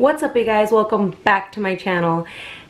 What's up, you guys? Welcome back to my channel.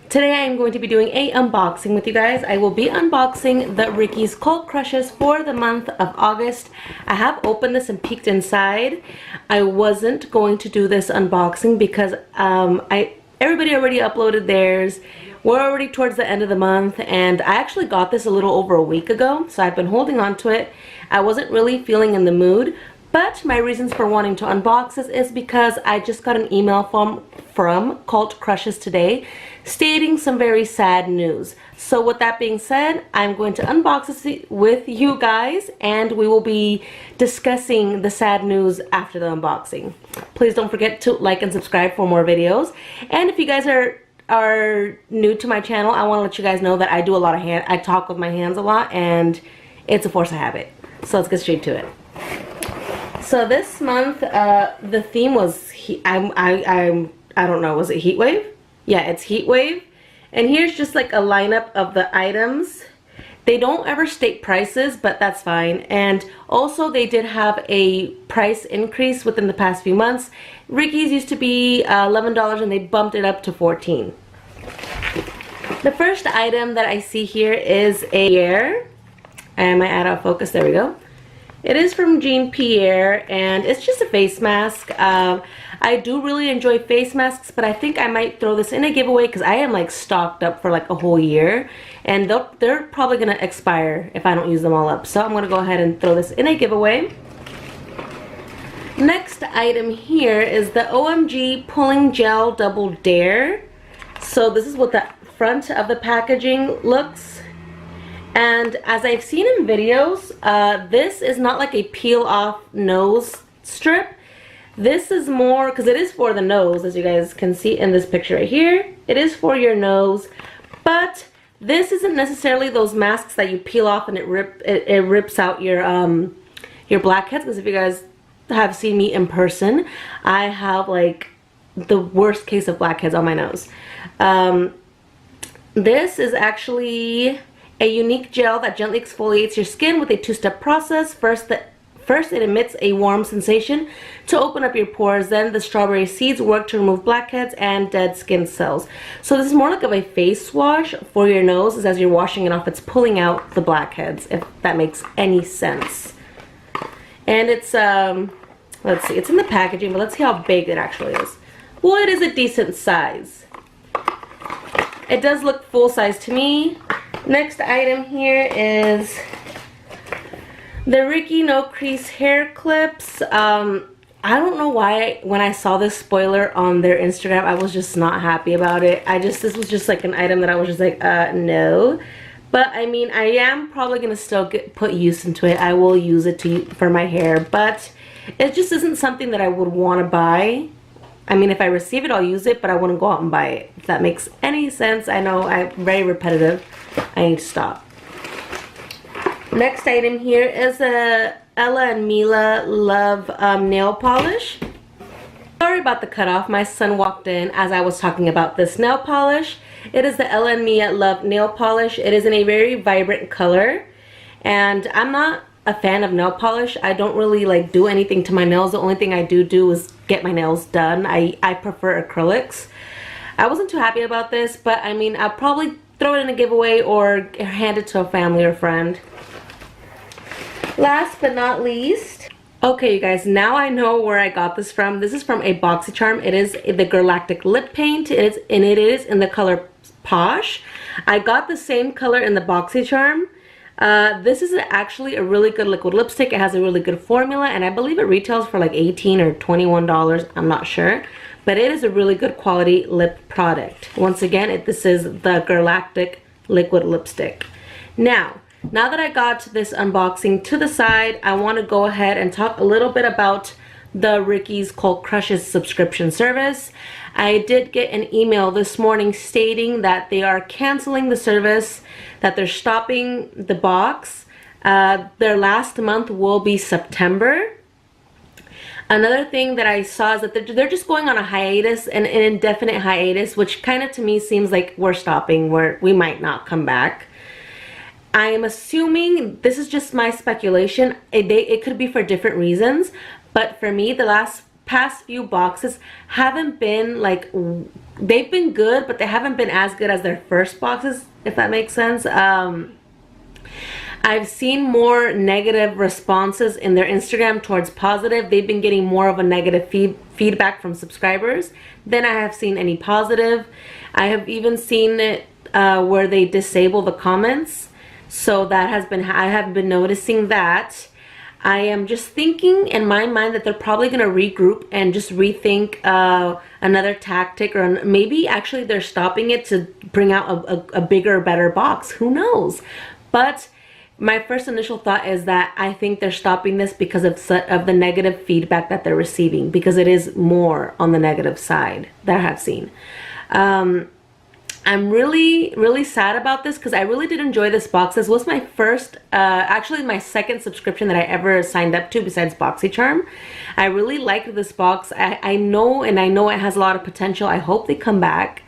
Today I am going to be doing a unboxing with you guys. I will be unboxing the Ricky's Cult Crushes for the month of August. I have opened this and peeked inside. I wasn't going to do this unboxing because everybody already uploaded theirs. We're already towards the end of the month, and I actually got this a little over a week ago, so I've been holding on to it. I wasn't really feeling in the mood. But my reasons for wanting to unbox this is because I just got an email from Cult Crushes today stating some very sad news. So with that being said, I'm going to unbox this with you guys, and we will be discussing the sad news after the unboxing. Please don't forget to like and subscribe for more videos. And if you guys are new to my channel, I want to let you guys know that I do a lot of I talk with my hands a lot, and it's a force of habit. So let's get straight to it. So this month, the theme was, I don't know, was it Heat Wave? Yeah, it's Heat Wave. And here's just like a lineup of the items. They don't ever state prices, but that's fine. And also they did have a price increase within the past few months. Ricky's used to be $11 and they bumped it up to $14. The first item that I see here is a Pierre. And my out of focus, there we go. It is from Jean Pierre, and it's just a face mask. I do really enjoy face masks, but I think I might throw this in a giveaway because I am like stocked up for like a whole year, and they're probably gonna expire if I don't use them all up. So I'm gonna go ahead and throw this in a giveaway. Next item here is the OMG Pulling Gel Double Dare. So this is what the front of the packaging looks. And as I've seen in videos, this is not like a peel off nose strip. This is more, because it is for the nose, as you guys can see in this picture right here. It is for your nose, but this isn't necessarily those masks that you peel off and it rips out your blackheads. Because if you guys have seen me in person, I have like the worst case of blackheads on my nose. This is actually a unique gel that gently exfoliates your skin with a two-step process. First, it emits a warm sensation to open up your pores. Then the strawberry seeds work to remove blackheads and dead skin cells. So this is more like of a face wash for your nose. As you're washing it off, it's pulling out the blackheads, if that makes any sense. And it's, let's see, it's in the packaging, but let's see how big it actually is. Well, it is a decent size. It does look full size to me. Next item here is the Ricky No Crease hair clips. I don't know why when I saw this spoiler on their Instagram, I was just not happy about it. This was just like an item that I was just like, no. But I mean, I am probably gonna still put use into it. I will use it for my hair, but it just isn't something that I would want to buy. I mean, if I receive it, I'll use it, but I wouldn't go out and buy it, if that makes any sense. I know I'm very repetitive. I need to stop. Next item here is a Ella and Mila Love nail polish. Sorry about the cutoff. My son walked in as I was talking about this nail polish. It is the Ella and Mila Love nail polish. It is in a very vibrant color, and I'm not a fan of nail polish. I don't really like do anything to my nails. The only thing I do is get my nails done. I prefer acrylics. I wasn't too happy about this, but I mean, I'll probably throw it in a giveaway or hand it to a family or friend. Last but not least, okay, you guys, now I know where I got this from. This is from a BoxyCharm. It is the Galactic Lip Paint. It is in the color Posh. I got the same color in the BoxyCharm. This is actually a really good liquid lipstick. It has a really good formula, and I believe it retails for like $18 or $21. I'm not sure, but it is a really good quality lip product. Once again, this is the Galactic liquid lipstick. Now that I got this unboxing to the side, I want to go ahead and talk a little bit about the Ricky's Cult Crushes subscription service. I did get an email this morning stating that they are canceling the service, that they're stopping the box. Their last month will be September. Another thing that I saw is that they're just going on a hiatus, an indefinite hiatus, which kind of to me seems like we're stopping, where we might not come back. I am assuming, this is just my speculation, it could be for different reasons, but for me, the last past few boxes haven't been like, they've been good, but they haven't been as good as their first boxes, if that makes sense. I've seen more negative responses in their Instagram towards positive. They've been getting more of a negative feedback from subscribers than I have seen any positive. I have even seen it where they disable the comments. So that has been, I have been noticing that. I am just thinking in my mind that they're probably going to regroup and just rethink another tactic, or maybe actually they're stopping it to bring out a bigger, better box. Who knows? But my first initial thought is that I think they're stopping this because of the negative feedback that they're receiving, because it is more on the negative side that I have seen. I'm really sad about this because I really did enjoy this box. This was my first, actually my second subscription that I ever signed up to besides BoxyCharm. I really liked this box. I know it has a lot of potential. I hope they come back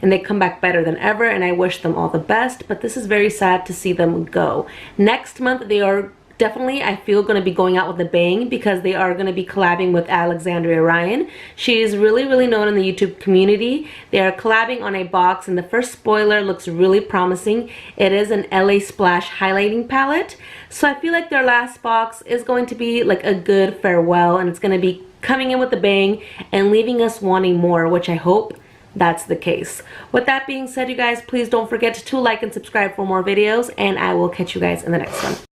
and they come back better than ever, and I wish them all the best, but this is very sad to see them go. Next month they are definitely, I feel, going to be going out with a bang because they are going to be collabing with Alexandria Ryan. She is really known in the YouTube community. They are collabing on a box, and the first spoiler looks really promising. It is an LA Splash highlighting palette. So I feel like their last box is going to be like a good farewell, and it's going to be coming in with a bang and leaving us wanting more, which I hope that's the case. With that being said, you guys, please don't forget to like and subscribe for more videos, and I will catch you guys in the next one.